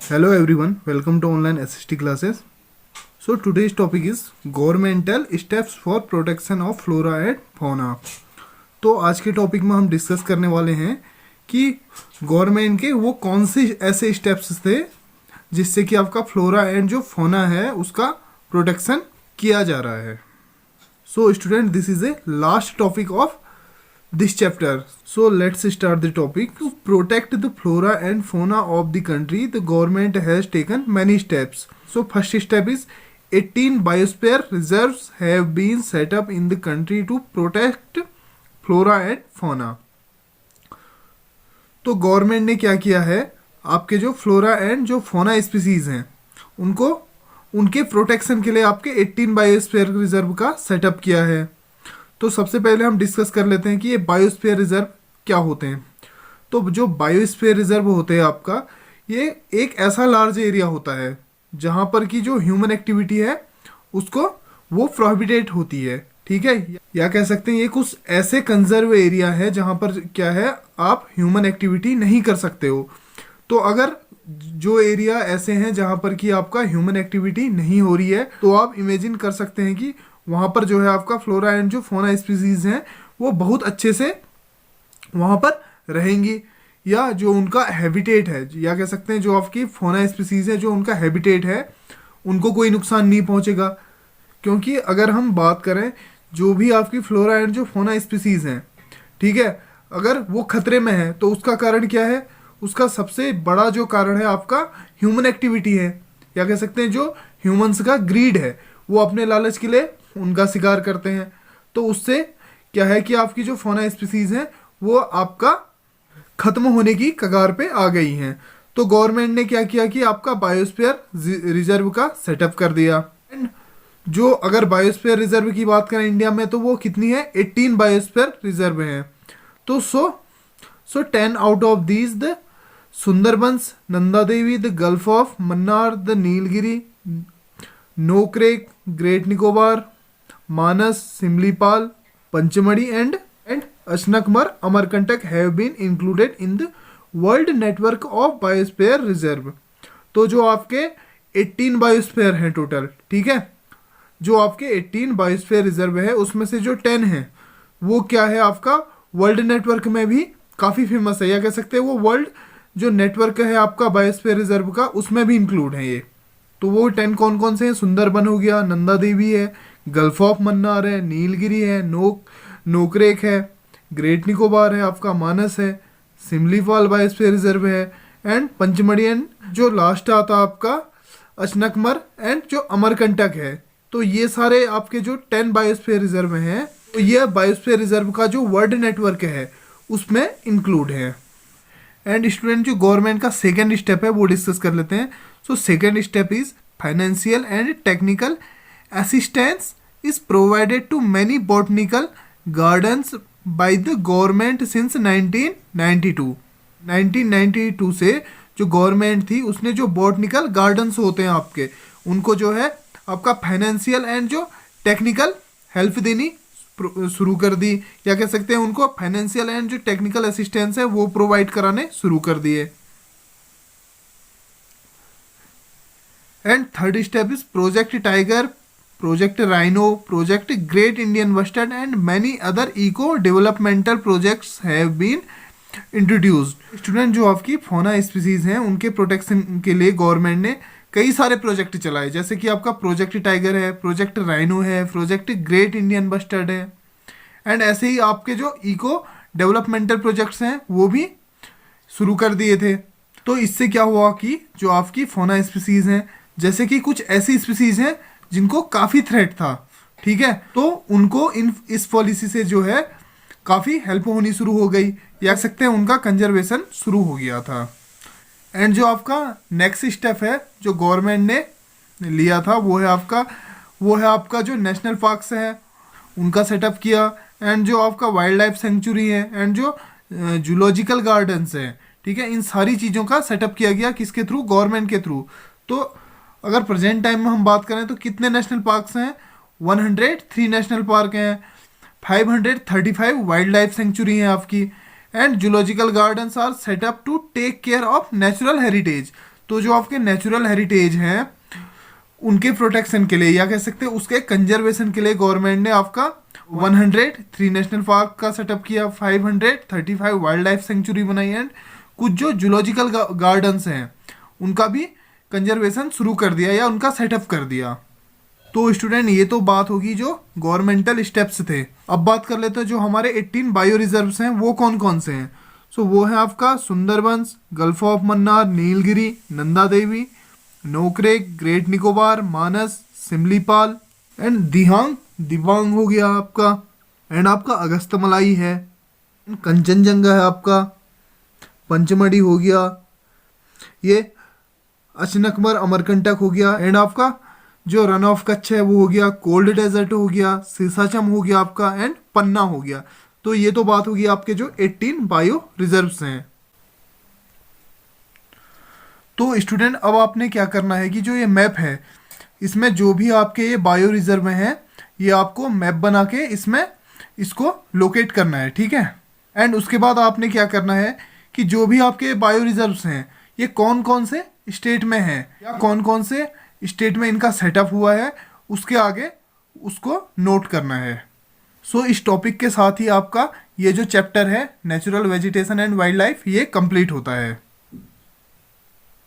Hello everyone, welcome to online SST classes. So today's topic is governmental steps for protection of flora and fauna. तो आज के topic में हम discuss करने वाले हैं कि गवर्नमेंट के वो कौन से ऐसे स्टेप्स थे जिससे कि आपका फ्लोरा एंड जो फोना है उसका प्रोटेक्शन किया जा रहा है. So student, this is a last topic of this chapter. So let's start the topic. To protect the flora and fauna of the country, the government has taken many steps. So first step is 18 biosphere reserves have been set up in the country to protect flora and fauna. तो government ने क्या किया है, आपके जो flora and जो फोना species हैं उनको उनके प्रोटेक्शन के लिए आपके 18 बायोस्फीयर रिजर्व का सेटअप किया है. तो सबसे पहले हम डिस्कस कर लेते हैं कि ये बायोस्फीयर रिजर्व क्या होते हैं. तो जो बायोस्फीयर रिजर्व होते हैं आपका, ये एक ऐसा लार्ज एरिया होता है जहाँ पर की जो ह्यूमन एक्टिविटी है उसको वो प्रोहिबिटेड होती है. ठीक है, या कह सकते हैं ये कुछ ऐसे कंजर्व एरिया है जहाँ पर क्या है, आप ह्यूमन एक्टिविटी नहीं कर सकते हो. तो अगर जो एरिया ऐसे हैं जहाँ पर कि आपका ह्यूमन एक्टिविटी नहीं हो रही है, तो आप इमेजिन कर सकते हैं कि वहाँ पर जो है आपका फ्लोरा एंड जो फोना स्पीसीज हैं वो बहुत अच्छे से वहाँ पर रहेंगी, या जो उनका हैबिटेट है, या कह सकते हैं जो आपकी फोना स्पीसीज है जो उनका हैबिटेट है उनको कोई नुकसान नहीं पहुँचेगा. क्योंकि अगर हम बात करें जो भी आपकी फ्लोरा एंड जो फोना स्पीसीज हैं, ठीक है, अगर वो खतरे में है तो उसका कारण क्या है, उसका सबसे बड़ा जो कारण है आपका ह्यूमन एक्टिविटी है, या कह सकते हैं जो ह्यूमंस का ग्रीड है, वो अपने लालच के लिए उनका शिकार करते हैं. तो उससे क्या है कि आपकी जो फोना स्पीसीज हैं वो आपका खत्म होने की कगार पे आ गई हैं. तो गवर्नमेंट ने क्या किया कि आपका बायोस्फीयर रिजर्व का सेटअप कर दिया. एंड जो अगर बायोस्फीयर रिजर्व की बात करें इंडिया में, तो वो कितनी है, 18 बायोस्फीयर रिजर्व हैं. तो so 10 out of these the Sundarbans, Nanda Devi, the gulf of Mannar, the Nilgiri, Nokrek, great Nicobar, Manas, Similipal, Pachmarhi and Achanakmar, Amarkantak have been included in the world network of biosphere reserve. तो जो आपके 18 बायोस्फीयर हैं टोटल, ठीक है, जो आपके 18 बायोस्फीयर रिजर्व है उसमें से जो 10 हैं वो क्या है आपका वर्ल्ड नेटवर्क में भी काफ़ी फेमस है, या कह सकते हैं वो वर्ल्ड जो नेटवर्क है आपका बायोस्फीयर रिजर्व का उसमें भी इंक्लूड है ये. तो वो 10 कौन कौन से हैं, सुंदरबन हो गया, नंदा देवी है, गल्फ ऑफ मन्नार है, नीलगिरी है, नोकरेक है, ग्रेट निकोबार है, आपका मानस है, सिमलीपाल बायोस्फीयर रिजर्व है, एंड पंचमढ़ी एंड जो लास्ट आता आपका अशनकमर एंड जो अमरकंटक है. तो ये सारे आपके जो 10 बायोस्फीयर रिजर्व हैं, तो ये बायोस्फीयर रिजर्व का जो वर्ल्ड नेटवर्क है उसमें इंक्लूड है. एंड स्टूडेंट, जो गवर्नमेंट का सेकेंड स्टेप है वो डिस्कस कर लेते हैं. So second step is financial and technical assistance is provided to many botanical gardens by the government since 1992. 1992 से जो गवर्नमेंट थी उसने जो बॉटनिकल गार्डन्स होते हैं आपके उनको जो है आपका फाइनेंशियल एंड जो टेक्निकल हेल्प देनी शुरू कर दी, या कह सकते हैं उनको फाइनेंशियल एंड जो टेक्निकल असिस्टेंस है वो प्रोवाइड कराने शुरू कर दिए. And third step is project tiger, project rhino, project great Indian bustard and many other eco developmental projects have been introduced. Student, जो आपकी फोना स्पीसीज हैं उनके प्रोटेक्शन के लिए गवर्नमेंट ने कई सारे प्रोजेक्ट चलाए, जैसे कि आपका प्रोजेक्ट टाइगर है, प्रोजेक्ट राइनो है, प्रोजेक्ट ग्रेट इंडियन बस्टर्ड है, एंड ऐसे ही आपके जो इको डेवलपमेंटल प्रोजेक्ट्स हैं वो भी शुरू कर दिए थे. तो इससे क्या हुआ कि जो आपकी फोना स्पीसीज हैं, जैसे कि कुछ ऐसी स्पीसीज हैं जिनको काफ़ी थ्रेट था, ठीक है, तो उनको इस पॉलिसी से जो है काफ़ी हेल्प होनी शुरू हो गई, या कह सकते हैं उनका कंजर्वेशन शुरू हो गया था. एंड जो आपका नेक्स्ट स्टेप है जो गवर्नमेंट ने लिया था वो है आपका जो नेशनल पार्क्स है उनका सेटअप किया, एंड जो आपका वाइल्ड लाइफ सेंचुरी है, एंड जो जूलॉजिकल गार्डन्स है, ठीक है, इन सारी चीज़ों का सेटअप किया गया किसके थ्रू, गवर्नमेंट के थ्रू. तो अगर प्रेजेंट टाइम में हम बात करें तो कितने नेशनल पार्क्स हैं, 103 नेशनल पार्क हैं, 535 वाइल्ड लाइफ सेंचुरी हैं आपकी, and zoological gardens are set up to take care of natural heritage. तो जो आपके नेचुरल हेरिटेज हैं उनके प्रोटेक्शन के लिए या कह सकते हैं उसके कंजर्वेशन के लिए गवर्नमेंट ने आपका 103 नेशनल पार्क का सेटअप किया, 535 वाइल्ड लाइफ सेंचुरी बनाई एंड कुछ जो जूलॉजिकल गार्डन्स हैं उनका भी कंजर्वेशन शुरू कर दिया या उनका सेटअप कर दिया। तो स्टूडेंट ये तो बात होगी जो गवर्नमेंटल स्टेप्स थे। अब बात कर लेते हैं जो हमारे 18 बायो रिजर्व्स हैं वो कौन कौन से हैं। सो वो है आपका Sundarbans, gulf of Mannar, Nilgiri, Nanda Devi, Nokrek, great Nicobar, Manas, Similipal and Dihang Dibang हो गया आपका, एंड आपका अगस्तमलाई है, कंचनजंगा है आपका, पंचमढ़ी हो गया, ये अचनकमर अमरकंटक हो गया, एंड आपका जो रन ऑफ कच्छ है वो हो गया, कोल्ड डेजर्ट हो गया, सीसाचम हो गया आपका, एंड पन्ना हो गया। तो ये तो बात होगी आपके जो 18 बायो रिजर्व्स हैं। तो स्टूडेंट अब आपने क्या करना है कि जो ये मैप है इसमें जो भी आपके ये बायो रिजर्व हैं ये आपको मैप बना के इसमें इसको लोकेट करना है, ठीक है। एंड उसके बाद आपने क्या करना है कि जो भी आपके बायो रिजर्व्स हैं ये कौन कौन से स्टेट में हैं या कौन कौन से स्टेट में इनका सेटअप हुआ है उसके आगे उसको नोट करना है। सो इस टॉपिक के साथ ही आपका ये जो चैप्टर है natural vegetation and wild life ये कंप्लीट होता है।